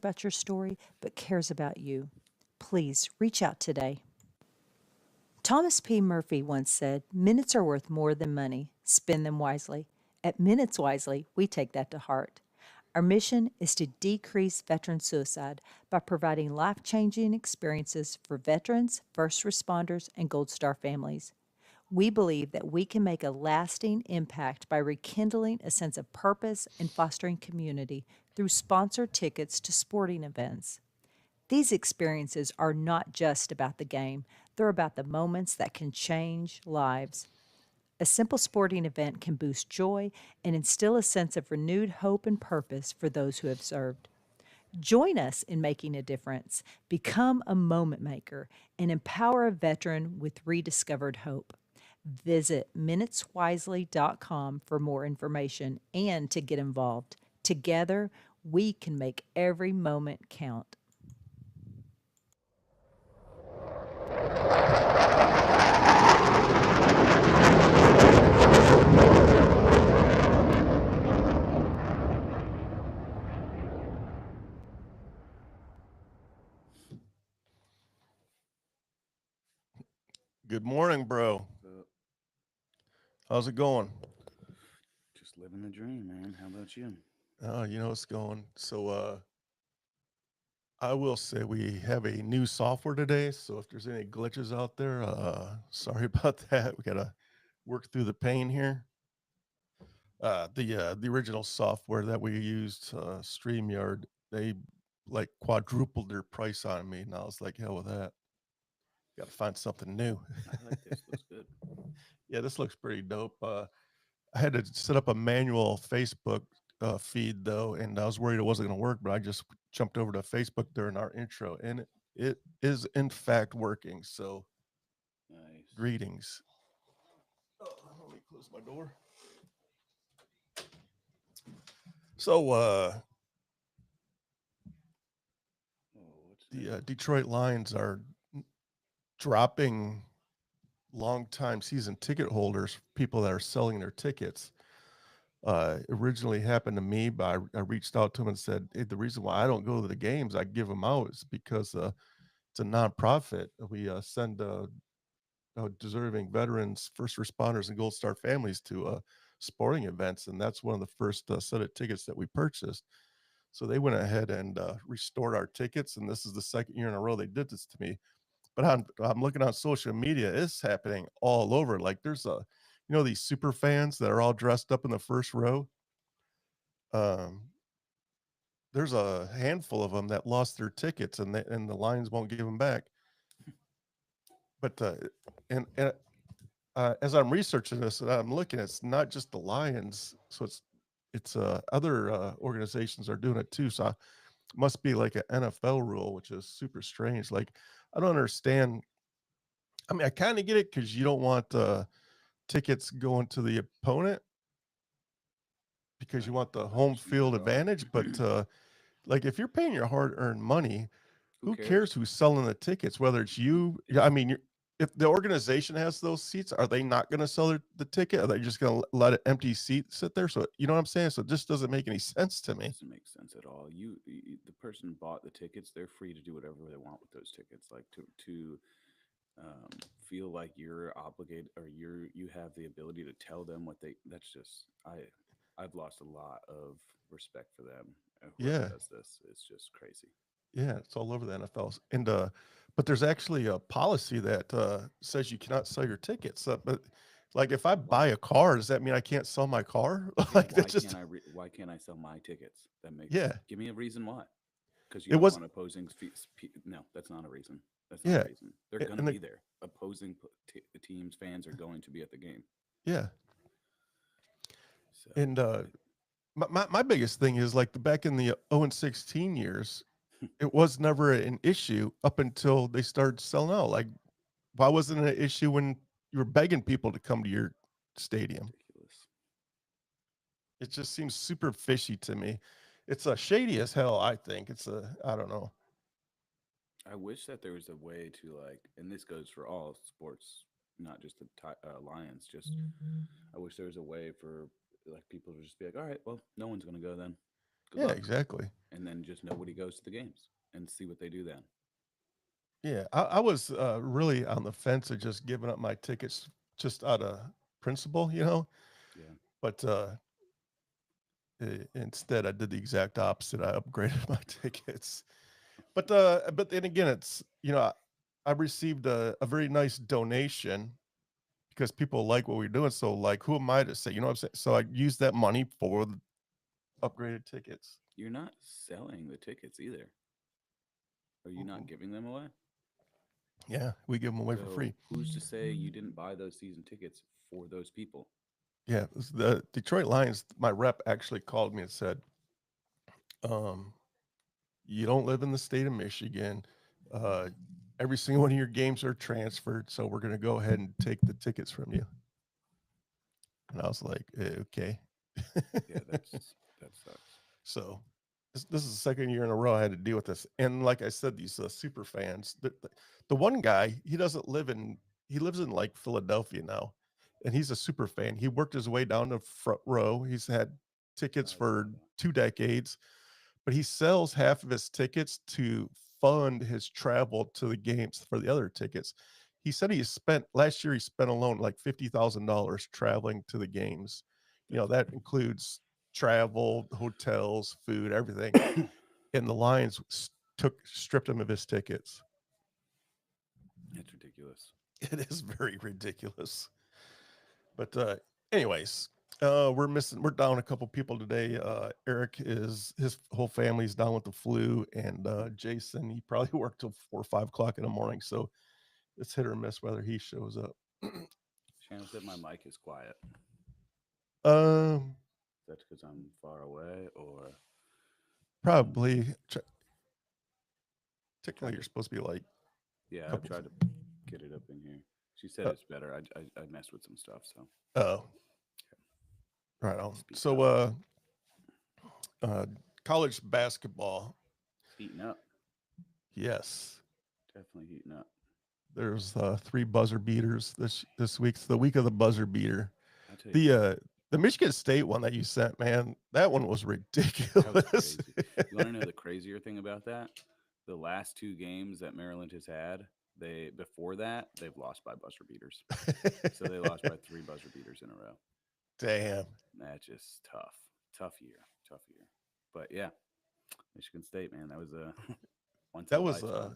about your story, but cares about you. Please reach out today. Thomas P. Murphy once said, "Minutes are worth more than money. Spend them wisely." At Minutes Wisely, we take that to heart. Our mission is to decrease veteran suicide by providing life changing experiences for veterans, first responders, and Gold Star families. We believe that we can make a lasting impact by rekindling a sense of purpose and fostering community through sponsored tickets to sporting events. These experiences are not just about the game, they're about the moments that can change lives. A simple sporting event can boost joy and instill a sense of renewed hope and purpose for those who have served. Join us in making a difference. Become a moment maker and empower a veteran with rediscovered hope. Visit minuteswisely.com for more information and to get involved. Together, we can make every moment count. Good morning, bro. So, How's it going? just living the dream, man. How about you? It's going. I will say we have a new software today, so if there's any glitches out there, sorry about that. We gotta work through the pain here. The original software that we used, StreamYard, they like quadrupled their price on me, and I was like, hell with that. Got to find something new. I like this. Looks good. Yeah, this looks pretty dope. I had to set up a manual Facebook feed though, and I was worried it wasn't going to work, but I just jumped over to Facebook during our intro, and it is in fact working. So, Nice. greetings. Oh, let me close my door. So, Oh, what's the new? Detroit Lions are dropping long-time season ticket holders, people that are selling their tickets. Originally happened to me, but I reached out to him and said, hey, the reason why I don't go to the games, I give them out, is because it's a nonprofit. We send deserving veterans, first responders, and Gold Star families to sporting events, and that's one of the first set of tickets that we purchased. So they went ahead and restored our tickets, and this is the second year in a row they did this to me. But I'm looking on social media; it's happening all over. Like there's these super fans that are all dressed up in the first row. Um, there's a handful of them that lost their tickets, and the Lions won't give them back. But and as I'm researching this, and I'm looking, it's not just the Lions, so it's other organizations are doing it too. So it must be like an NFL rule, which is super strange. Like I don't understand. I mean, I kind of get it because you don't want tickets going to the opponent because you want the I home understand field that at all. advantage. But like if you're paying your hard-earned money, Who who cares? cares who's selling the tickets? Whether it's you, yeah, I It's mean, if the organization has those seats, are they not going to sell the ticket? Are they just going to let an empty seat sit there? So you know what I'm saying? So it just doesn't make any sense to me. doesn't make sense at all. The person bought the tickets. They're free to do whatever they want with those tickets. Like to feel like you're obligated or you have the ability to tell them what they. That's just I've lost a lot of respect for them. Whoever Yeah, does this, it's just crazy. yeah, it's all over the NFL. And but there's actually a policy that says you cannot sell your tickets. But like, if I buy Why? a car, does that mean I can't sell my car? Yeah, Like that's just why can't I sell my tickets? That makes yeah. give me a reason why. Because you It don't was want opposing no, that's not a reason. That's not a yeah, reason. They're going to and be there. Opposing teams fans are going to be at the game. yeah, So, and my biggest thing is like the back in the 0 and 16 years, it was never an issue up until they started selling out. Like, why wasn't it an issue when you were begging people to come to your stadium? ridiculous. It just seems super fishy to me. It's a shady as hell. I think I don't know. I wish that there was a way to like and this goes for all sports, not just the Lions, just I wish there was a way for like people to just be like, "All right, well, no one's going to go then. Good Yeah, luck." exactly. and then just nobody goes to the games and see what they do then. Yeah, I was really on the fence of just giving up my tickets just out of principle, Yeah. But instead, I did the exact opposite. I upgraded my tickets. But then again, it's I received a very nice donation because people like what we're doing. So like, who am I to say? You know what I'm saying? So I used that money for the upgraded tickets. You're not selling the tickets either. Are you not Mm-mm. giving them away? Yeah, we give them away for So free. who's to say you didn't buy those season tickets for those people? Yeah, the Detroit Lions. My rep actually called me and said, um, "You don't live in the state of Michigan. Uh, every single one of your games are transferred, so we're going to go ahead and take the tickets from you." And I was like, "Okay." Yeah, that sucks. So this is the second year in a row I had to deal with this. And like I said, these super fans, the one guy, he lives in like Philadelphia now, and he's a super fan. He worked his way down to front row. He's had tickets I saw for that. 2 decades, but he sells half of his tickets to fund his travel to the games for the other tickets. He said he spent last year, he spent alone like $50,000 traveling to the games. That's That includes travel, hotels, food, everything. And the Lions stripped him of his tickets. It's ridiculous. It is very ridiculous. But anyways, we're down a couple people today. Eric his whole family's down with the flu, and Jason, he probably worked till 4 or 5 o'clock in the morning, so it's hit or miss whether he shows up. Shannon said my mic is quiet. um, Is that because I'm far away or Probably tried technically you're to? supposed to be like Yeah, a I've couple. tried to get it up in here. She said Uh, it's better. I messed with some stuff, so oh, right on. speak So up. uh, college basketball, It's heating up. yes. Definitely heating up. There's 3 buzzer beaters this week. It's the week of the buzzer beater. I tell you The what, uh the Michigan State one that you sent, man, that one was that was ridiculous. crazy. You want to know the crazier thing about that? The last two games that Maryland has had, before that they've lost by buzzer beaters. So they lost by 3 buzzer beaters in a row. Damn. That's just tough. Tough year. Tough year. But yeah, Michigan State, man, that was a once in That a was lifetime.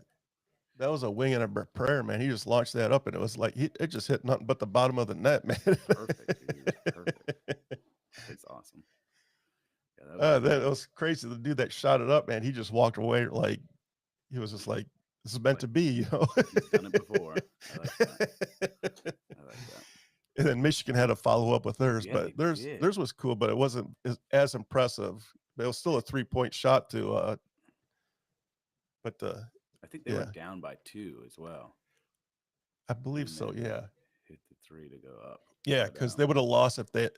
that was a wing and a prayer, man. He just launched that up, and it was like it just hit nothing but the bottom of the net, man. Perfect, dude. It was perfect. It's awesome. Yeah, that was That was crazy. The dude that shot it up, man, he just walked away like he was just like, "This is meant like to be." he's done it before. I like that. I like that. And then Michigan had to follow up with theirs, Yeah, they but theirs did. was cool, but it wasn't as impressive. It was still a 3-point shot but I think they were yeah, down by 2 as well, I believe and so. then Yeah, hit the 3 to go up to yeah, go because down. they would have lost if they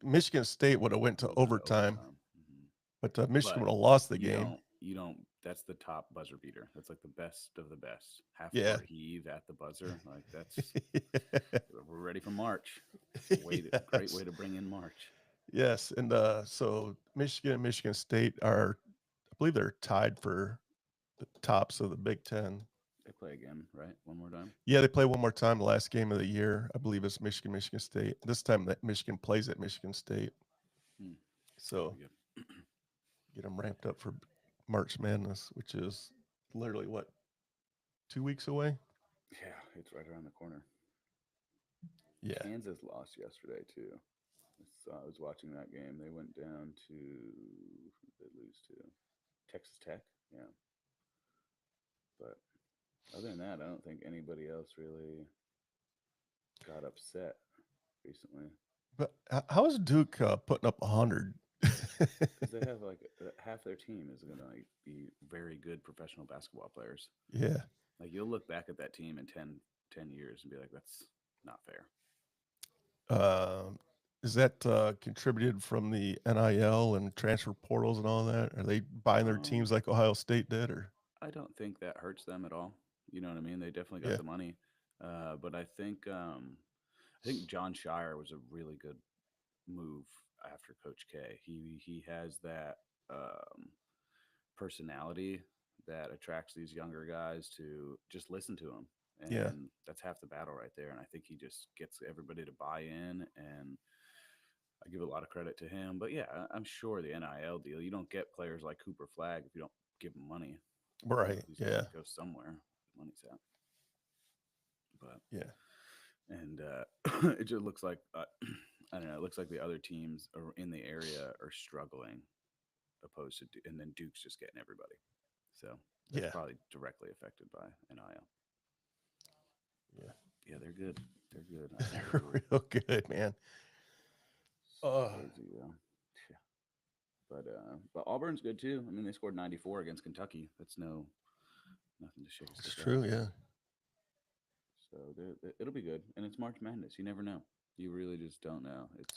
Hmm. Michigan State would have went to Would have gone to overtime, overtime. Hmm. but Michigan But would have lost the you game. don't, you don't. That's the top buzzer beater. That's like the best of the best. Half Yeah. court heave at the buzzer. Like that's we're ready for March. Great Yes. way to bring in March. Yes, and so Michigan and Michigan State I believe they're tied for the tops of the Big Ten. They play again, right? One more time. Yeah, they play one more time. The last game of the year, I believe, is Michigan State. This time that Michigan plays at Michigan State, Hmm. so That'd be good. get them ramped up for March Madness, which is literally what 2 weeks away. Yeah, it's right around the corner. Yeah, Kansas lost yesterday too. I was watching that game. They went down to who did they lose to? Texas Tech. Yeah, but other than that, I don't think anybody else really got upset recently but how is Duke putting up 100? because they have like half their team is going to like be very good professional basketball players. Yeah. Like you'll look back at that team in 10 years and be like, that's not fair. Is that contributed from the NIL and transfer portals and all that? Are they buying their Um, teams like Ohio State did, or I don't think that hurts them at all. You know what I mean? They definitely got yeah, the money, but I think John Shire was a really good move after Coach K. He has that personality that attracts these younger guys to just listen to him. Yeah. And that's half the battle right there. And I think he just gets everybody to buy in, and I give a lot of credit to him. But yeah, I'm sure the NIL deal, you don't get players like Cooper Flag if you don't give him money. Right. He's Yeah. going to go somewhere. Money's out. But Yeah. and it just looks like I don't know. It looks like the other teams in the area are struggling, opposed to and then Duke's just getting everybody. So that's Yeah. probably directly affected by NIL. Yeah. Yeah, they're good. They're good. I think They're they're real good, man. crazy though. Yeah. But Auburn's good too. I mean, they scored 94 against Kentucky. That's nothing to shake a It's stick true. at. Yeah. So it'll be good. And it's March Madness. You never know. You really just don't know. It's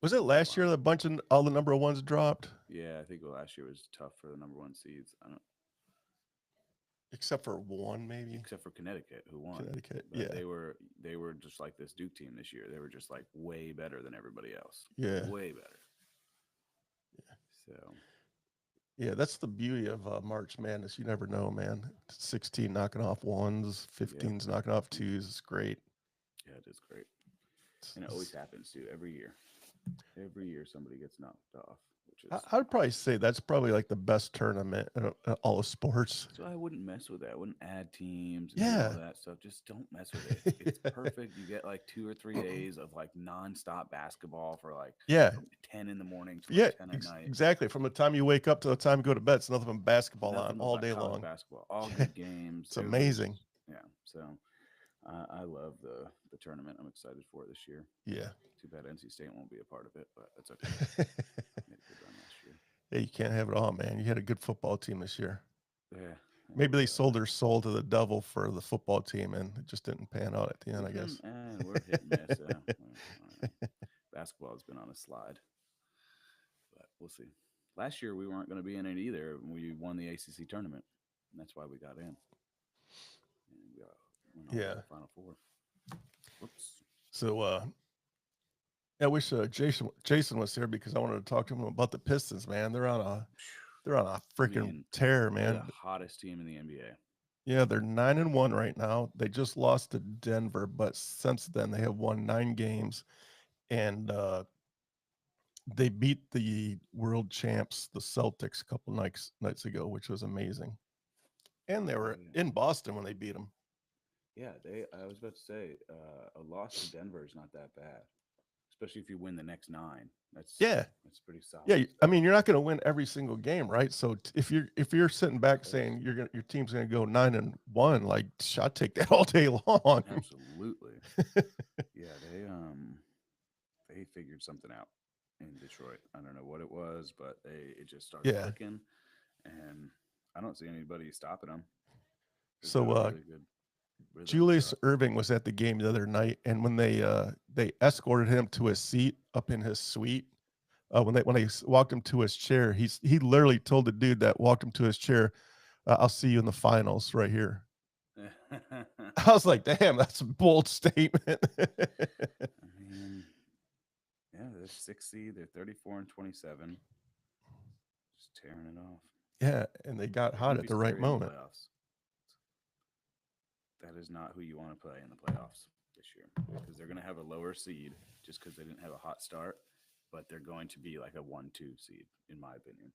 Was it last year that a bunch of all the number ones dropped? yeah. I think last year was tough for the number one seeds. I don't. Except for one, maybe. Except for Connecticut, who won. Connecticut. But Yeah. they were just like this Duke team this year. They were just like way better than everybody else. Yeah. Way better. Yeah. So Yeah, that's the beauty of March Madness. You never know, man. 16 knocking off ones, 15's knocking off twos. It's great. yeah, it is great. And it always happens too. Every year. Every year somebody gets knocked off, which is I would probably say that's probably like the best tournament in all of sports. so I wouldn't mess with that. I wouldn't add teams and do Yeah. all that stuff. Just don't mess with it. It's perfect. You get like 2 or 3 days of like nonstop basketball for like Yeah. from 10 in the morning to Yeah, like 10 at night. exactly. From the time you wake up to the time you go to bed, it's nothing but basketball Nothing on but all day college long. basketball, all good games. It's It was- amazing. yeah. So I love the tournament. I'm excited for it this year. Yeah. Too bad NC State won't be a part of it, but that's okay. Made a good run last year. Yeah, you can't have it all, man. You had a good football team this year. Yeah. Maybe they sold their soul to the devil for the football team, and it just didn't pan out at the end, I guess. And we're hit and miss. Basketball has been on a slide, but we'll see. Last year we weren't going to be in it either. We won the ACC tournament, and that's why we got in. And we went on to Yeah. the Final Four. Whoops. So I wish Jason was here because I wanted to talk to him about the Pistons, man. They're on a freaking mean, tear, They're man. the hottest team in the NBA. Yeah, they're 9-1 right now. They just lost to Denver, but since then they have won 9 games, and they beat the world champs, the Celtics, a couple nights ago, which was amazing. And they were Yeah. in Boston when they beat them. Yeah, I was about to say a loss to Denver is not that bad, especially if you win the next 9. That's pretty solid. Yeah. I mean, you're not going to win every single game, right? So if you're sitting back saying your team's going to go 9-1, like I'd take that all day long. Absolutely. Yeah, they figured something out in Detroit. I don't know what it was, but it just started clicking, and I don't see anybody stopping them. So really good Julius Irving was at the game the other night, and when they escorted him to his seat up in his suite, when they walked him to his chair, he literally told the dude that walked him to his chair, "I'll see you in the finals right here." I was like, "Damn, that's a bold statement." I mean, yeah, they're 6 seed. They're 34-27, just tearing it off. Yeah, and they got hot at the right moment. That is not who you want to play in the playoffs this year, because they're going to have a lower seed just because they didn't have a hot start, but they're going to be like a 1-2 seed, in my opinion.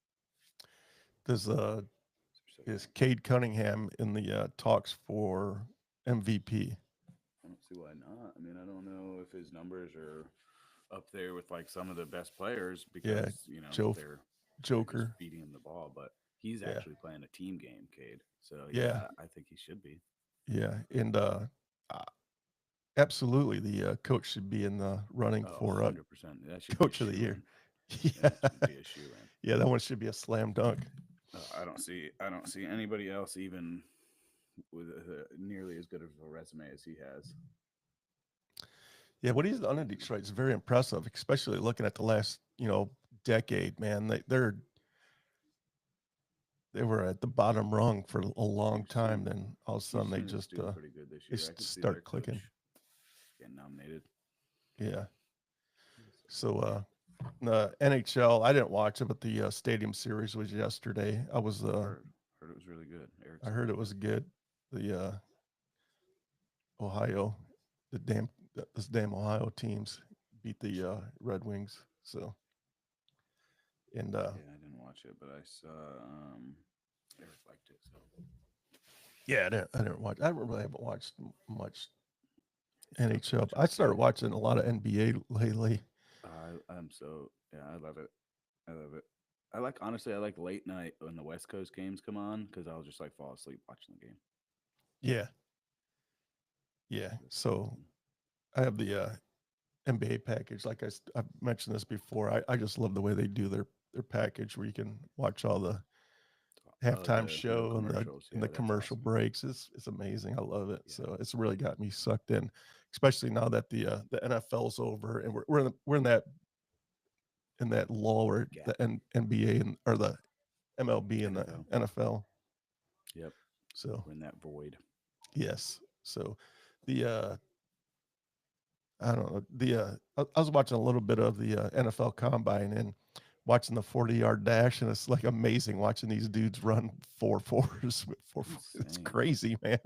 Is Cade Cunningham in the talks for MVP? I don't see why not. I mean, I don't know if his numbers are up there with like some of the best players because they're Joker just feeding him the ball, but he's actually playing a team game, Cade. So I think he should be. Yeah, and absolutely, the coach should be in the running for 100%. Coach of the Year. Yeah, yeah, that one should be a slam dunk. I don't see anybody else even with nearly as good of a resume as he has. Yeah, what he's done in Detroit is very impressive, especially looking at the last decade. Man, they were at the bottom rung for a long time. Then all of a sudden they just pretty good this year. start clicking. Getting nominated. Yeah. So The NHL, I didn't watch it, but the Stadium Series was yesterday. I was Heard it was really good. Eric I said heard was it was good. good. The Ohio, those damn Ohio teams beat the Red Wings. So and Yeah, I didn't watch it, but I saw Eric liked it. So yeah, I didn't watch. I really haven't watched much it's tough to NHL. catch I up, started man. watching a lot of NBA lately. I'm so yeah, I love it. I love it. I like honestly, I like late night when the West Coast games come on because I'll just like fall asleep watching the game. Yeah, yeah. That's So I have the NBA package. Like I've mentioned this before. I just love the way they do their package where you can watch all the oh, halftime the no show and commercials. the Yeah, that's commercial awesome. breaks. It's amazing. I love it. Yeah, So it's really got me sucked in, especially now that the NFL's over and we're in that lull where gap. the NBA and or the MLB and the NFL. NFL. Yep, So we're in that void. yes. So the I don't know I was watching a little bit of the NFL Combine and watching the 40-yard dash, and it's like amazing watching these dudes run 4.4s. It's Insane. crazy, man.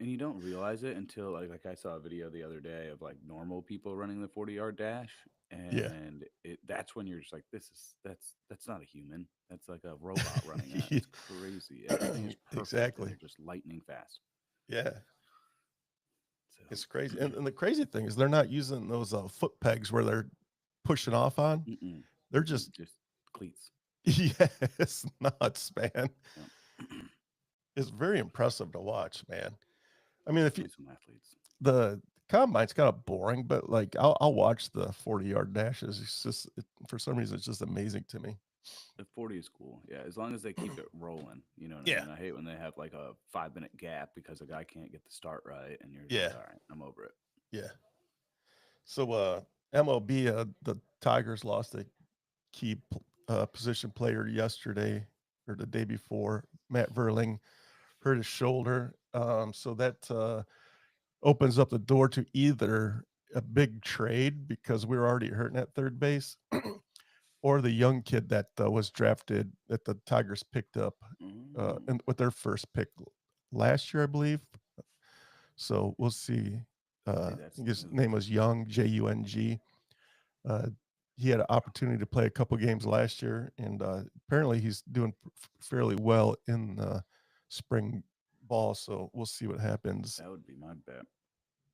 And you don't realize it until like I saw a video the other day of like normal people running the 40-yard dash, Yeah. and that's when you're just like, that's not a human. That's like a robot running that. Yeah. It's crazy. Everything is perfect, and Exactly. they're just lightning fast. Yeah. So It's crazy. And the crazy thing is they're not using those foot pegs where they're pushing off on. mm-mm, They're just just cleats. yeah, it's nuts, man. Yep. It's very impressive to watch, man. I mean, if you Definitely some athletes. the combine's kind of boring, but like I'll watch the 40-yard dashes. It's just for some reason it's just amazing to me. The 40 is cool. Yeah, as long as they keep it rolling. You know what I Yeah. mean? I hate when they have like a 5 minute gap because a guy can't get the start right, and you're just Yeah. like, all right, I'm over it. Yeah. So MLB the Tigers lost a key position player yesterday or the day before. Matt Verling hurt his shoulder. So that opens up the door to either a big trade because we were already hurting at third base, or the young kid that was drafted that the Tigers picked up Mm. and with their first pick last year, I believe. So we'll see. See, I that's think his name was Young, Jung. Uh, he had an opportunity to play a couple games last year, and apparently he's doing fairly well in spring ball. So we'll see what happens. that would be my bet.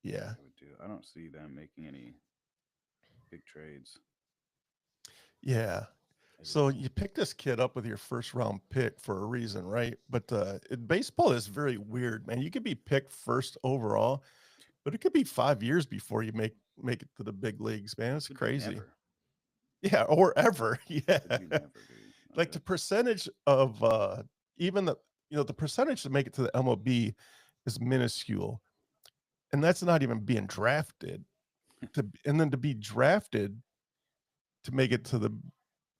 Yeah, I would do. I don't see them making any big trades. yeah. I just So don't. you pick this kid up with your first round pick for a reason, right? But baseball is very weird, man. You could be picked first overall, but it could be 5 years before you make it to the big leagues, man. It's Could be crazy. never. Yeah, or ever. Yeah. Could be never, dude. Like Like the that's percentage of even the percentage to make it to the MLB is minuscule. And that's not even being drafted. And then to be drafted to make it to the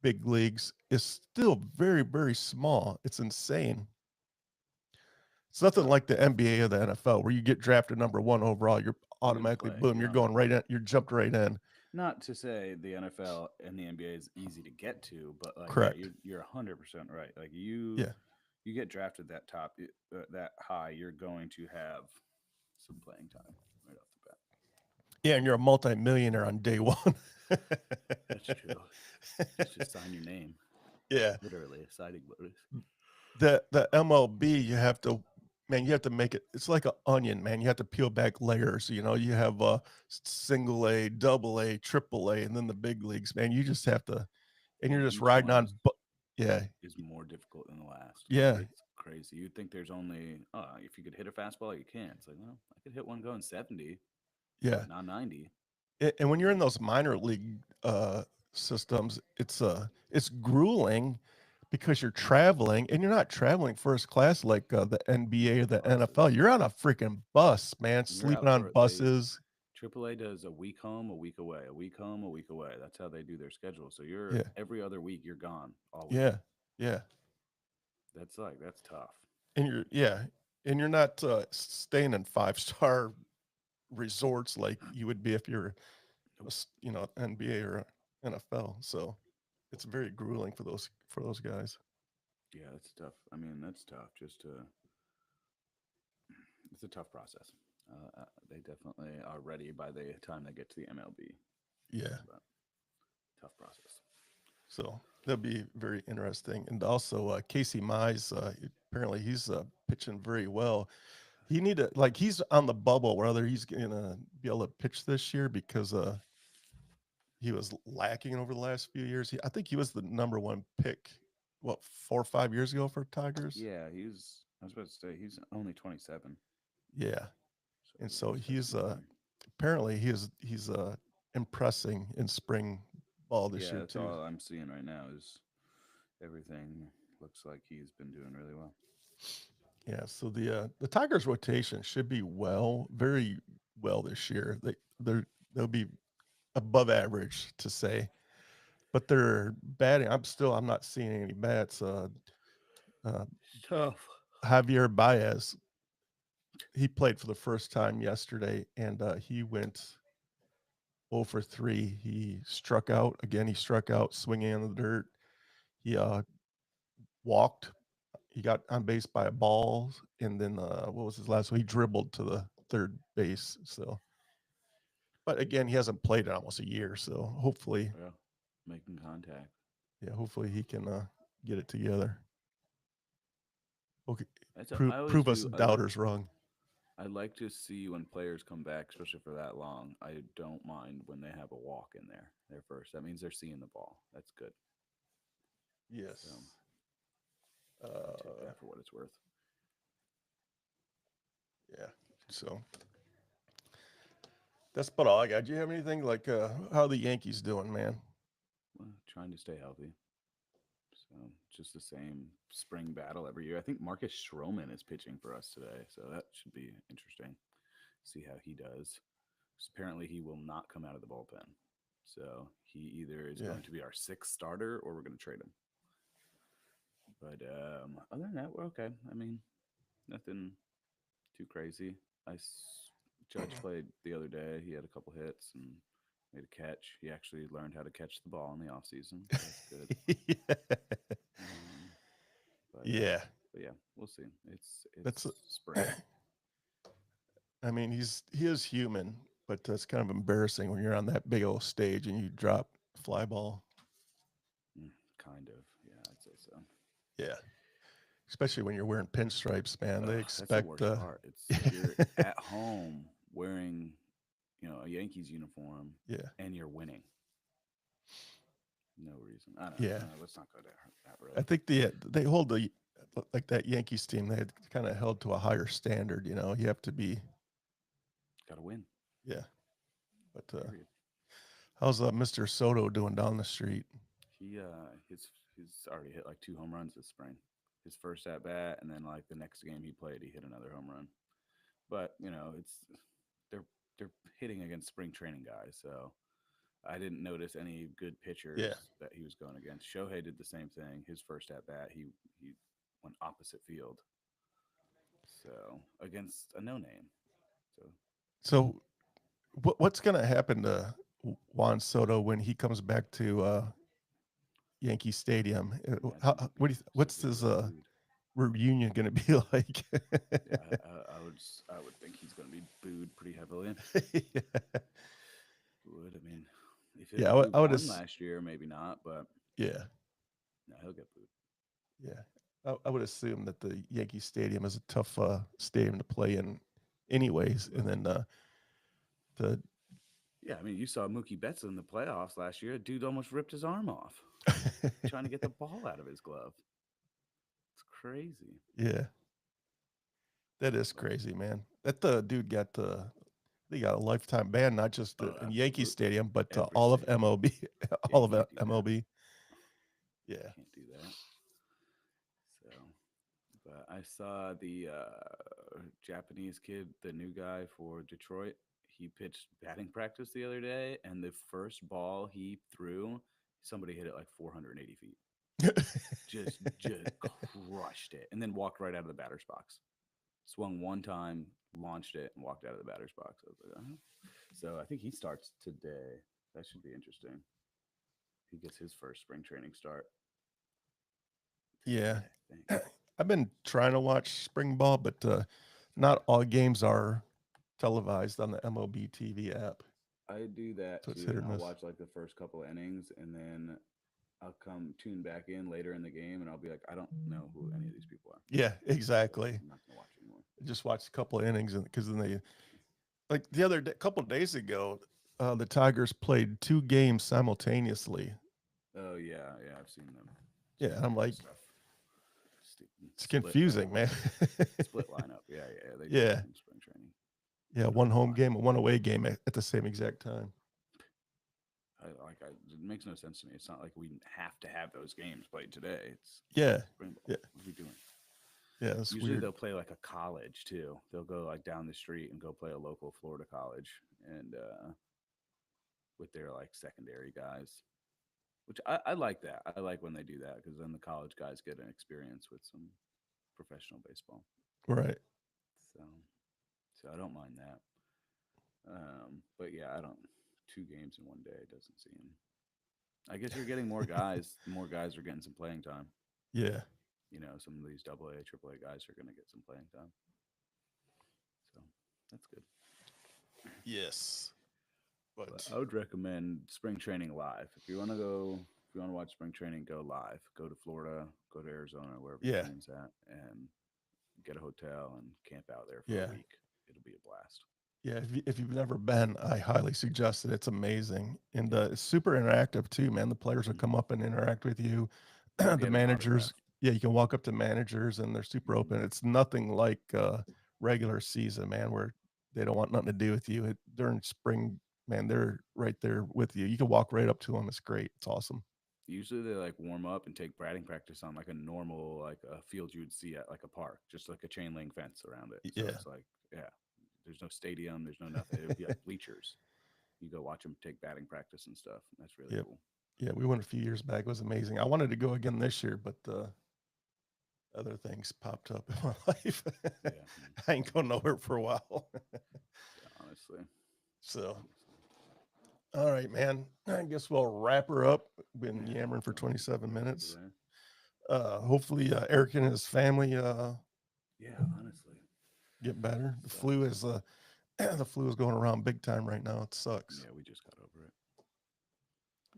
big leagues is still very, very small. It's insane. It's nothing tough. like the NBA or the NFL where you get drafted number one overall, you're You're gonna automatically play. boom, You're you're on the going right court. in, you're jumped right in. Not to say the NFL and the NBA is easy to get to, but like, yeah, Correct. you're 100% right. Like Yeah. you get drafted that top that high, you're going to have some playing time right off the bat. Yeah, and you're a multimillionaire on day one. That's true. Just sign your name, Yeah. literally a signing bonus. The MLB, you have to make it. It's like an onion, man. You have to peel back layers. You have single A, double A, triple A, and then the big leagues, man. You just have to, and you're And just each riding one on. Yeah, is more difficult than the last. Like yeah, it's crazy. You'd think there's only if you could hit a fastball, you can. It's like, well, I could hit one going 70, yeah. not 90. And when you're in those minor league systems, it's grueling because you're traveling, and you're not traveling first class like the NBA or the NFL. Buses. You're on a freaking bus, man, You're sleeping out on for they buses. AAA does a week home, a week away, a week home, a week away. That's how they do their schedule. So you're Yeah, every other week you're gone all week. yeah, yeah. That's tough. And you're not staying in 5-star resorts like you would be if you're Nope. NBA or NFL. So it's very grueling for those guys. Yeah, that's tough. I mean, that's tough. It's a tough process. They definitely are ready by the time they get to the MLB, Yeah. but tough process. So that'll be very interesting. And also Casey Mize, apparently he's pitching very well. He need to like he's on the bubble whether he's gonna be able to pitch this year because he was lacking over the last few years. I think he was the number one pick, what, 4 or 5 years ago for Tigers? Yeah, he's. I was about to say he's only 27, Yeah. so And so he's got he's some time. apparently he's impressing in spring ball this Yeah, year that's too. all I'm seeing right now is everything looks like he's been doing really well. Yeah, so the Tigers rotation should be very well this year. They'll be above average to say, but they're batting. I'm not seeing any bats. Uh, Tough. Javier Baez, he played for the first time yesterday, and he went 0 for 3. He struck out again. He struck out swinging in the dirt. He walked. He got on base by a ball, and then what was his last one? He dribbled to the third base. So, but again, he hasn't played in almost a year. So hopefully, Yeah, making contact. yeah, hopefully he can get it together. Okay, I always prove us do. doubters wrong. I like to see when players come back, especially for that long. I don't mind when they have a walk in there. Their first. That means they're seeing the ball. That's good. So Yes. I'll take Uh, that for what it's worth. yeah. So that's about all I got. Do you have anything like how the Yankees doing, man? Well, trying to stay healthy. So just the same spring battle every year. I think Marcus Stroman is pitching for us today, so that should be interesting. See how he does. 'Cause apparently, he will not come out of the bullpen. So he either is Yeah. going to be our sixth starter or we're going to trade him. But other than that, we're okay. I mean, nothing too crazy. Judge played the other day. He had a couple hits and made a catch. He actually learned how to catch the ball in the off season. So that's good. Um, but Yeah. but yeah, we'll see. That's It's spring. I mean, he is human, but that's kind of embarrassing when you're on that big old stage and you drop a fly ball. Kind of. Yeah, I'd say so. Yeah. Especially when you're wearing pinstripes, man. They That's the expect worst part. It's you're at home wearing, a Yankees uniform yeah. and you're winning. No reason. I don't Yeah. know. Let's not go there that I really. think they hold like that Yankees team, they had kind of held to a higher standard, You have to be Got to win. yeah. But Period. how's Mr. Soto doing down the street? He's already hit like 2 home runs this spring. His first at bat, and then like the next game he played, he hit another home run. But they're they're hitting against spring training guys, so I didn't notice any good pitchers Yeah. that he was going against. Shohei did the same thing. His first at bat, he went opposite field, so against a no name. So what's going to happen to Juan Soto when he comes back to Yankee Stadium? What's his reunion going to be like? Yeah, I would think he's going to be booed pretty heavily. Yeah. Would I mean if Yeah, we I would won last year, maybe not, but yeah. no, he'll get booed. Yeah. I would assume that the Yankee Stadium is a tough stadium to play in anyways. And then the Yeah, I mean, you saw Mookie Betts in the playoffs last year. Dude almost ripped his arm off trying to get the ball out of his glove. It's crazy. yeah, that is crazy, man. That the dude they got a lifetime ban, not just in Yankee Absolutely. Stadium, but Every all of stadium. MLB, Yeah, all you of can't do that. MLB. Yeah. Can't do that. So, but I saw the Japanese kid, the new guy for Detroit. He pitched batting practice the other day, and the first ball he threw, somebody hit it like 480 feet. Just crushed it, and then walked right out of the batter's box. Swung one time, launched it, and walked out of the batter's box. I was like, So I think he starts today. That should be interesting. he gets his first spring training start. Yeah. I think. I've been trying to watch spring ball, but not all games are televised on the MLB TV app. I do that So it's too, hit or and I'll miss. watch like the first couple of innings, and then I'll come tune back in later in the game, and I'll be like, I don't know who any of these people are. Yeah, exactly. I'm not gonna watch anymore. Just watched a couple of innings because then they, like the other day, couple of days ago, the Tigers played 2 games simultaneously. Oh yeah, I've seen them. Yeah, Seen and I'm that like, stuff. it's confusing, man. Split lineup. Yeah, they do Yeah. that in spring training. Yeah, one home game and one away game at the same exact time. It makes no sense to me. It's not like we have to have those games played today. It's Yeah, spring ball. yeah. What are we doing? yeah, that's Usually weird. they'll play like a college too. They'll go like down the street and go play a local Florida college and with their like secondary guys, which I like that. I like when they do that because then the college guys get an experience with some professional baseball. Right. So I don't mind that. But yeah, I don't. 2 games in one day doesn't seem. I guess you're getting more guys. More guys are getting some playing time. Yeah. You know, some of these AA, AAA guys are going to get some playing time. So that's good. Yes. But I would recommend spring training live. If you want to watch spring training, go live. Go to Florida, go to Arizona, wherever Yeah. your team's at, and get a hotel and camp out there for Yeah. a week. It'll be a blast. Yeah, if you've never been, I highly suggest it. It's amazing. And it's super interactive too, man. The players will come up and interact with you. You'll The get an managers, autograph. yeah, you can walk up to managers and they're super open. It's nothing like regular season, man, where they don't want nothing to do with you. During spring, man, they're right there with you. You can walk right up to them. It's great. It's awesome. Usually they like warm up and take batting practice on like a normal like a field you would see at like a park, just like a chain link fence around it. So Yeah. it's like, yeah, there's no stadium, there's no nothing. It would be like bleachers. You go watch them take batting practice and stuff. That's really Yep. cool. Yeah, we went a few years back. It was amazing. I wanted to go again this year, but other things popped up in my life. Yeah. I ain't going nowhere for a while. Yeah, honestly. So, all right, man. I guess we'll wrap her up. Been Yeah, yammering for so 27 over minutes. there. Hopefully, Eric and his family Yeah, honestly. get better. The So- flu is the flu is going around big time right now. It sucks. Yeah, we just got over it.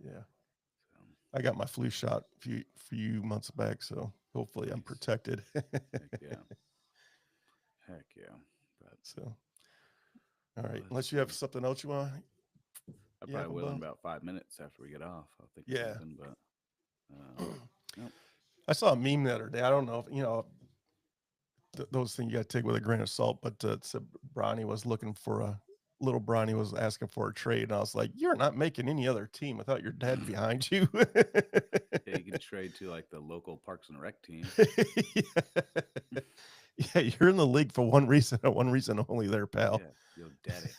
Yeah. So I got my flu shot a few months back, so hopefully I'm Nice. protected. heck yeah. Heck yeah. But So, all right. Let's Unless you have see. something else you want. I Yeah, probably will in about- about 5 minutes after we get off. I'll think of Yeah. something, but nope. I saw a meme the other day. I don't know if those things you got to take with a grain of salt, but it said Bronny was looking for little Bronny was asking for a trade, and I was like, "You're not making any other team without your dad behind you." Yeah, you can trade to like the local Parks and Rec team. Yeah, you're in the league for one reason and one reason only, there, pal. Yeah, you'll daddy.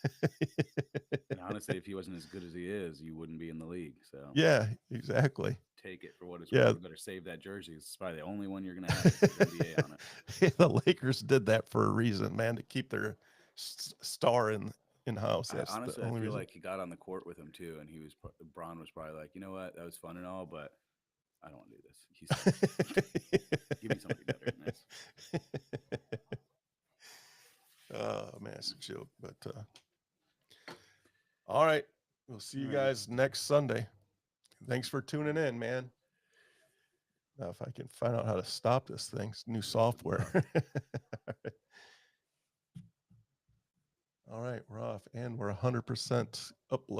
And honestly, if he wasn't as good as he is, you wouldn't be in the league. So Yeah, exactly. take it for what it's Yeah. worth. You better save that jersey. It's probably the only one you're gonna have with NBA on it. Yeah, the Lakers did that for a reason, man, to keep their star in house. That's Honestly, the I only feel reason. like he got on the court with him too, and Bron was probably like, you know what, that was fun and all, but I don't want to do this. He's give me somebody better than this. Oh man, it's a joke. But all right, we'll see you Alrighty. guys next Sunday. Thanks for tuning in, man. Now, if I can find out how to stop this thing, it's new software. All right, we're off, and we're 100% uploaded.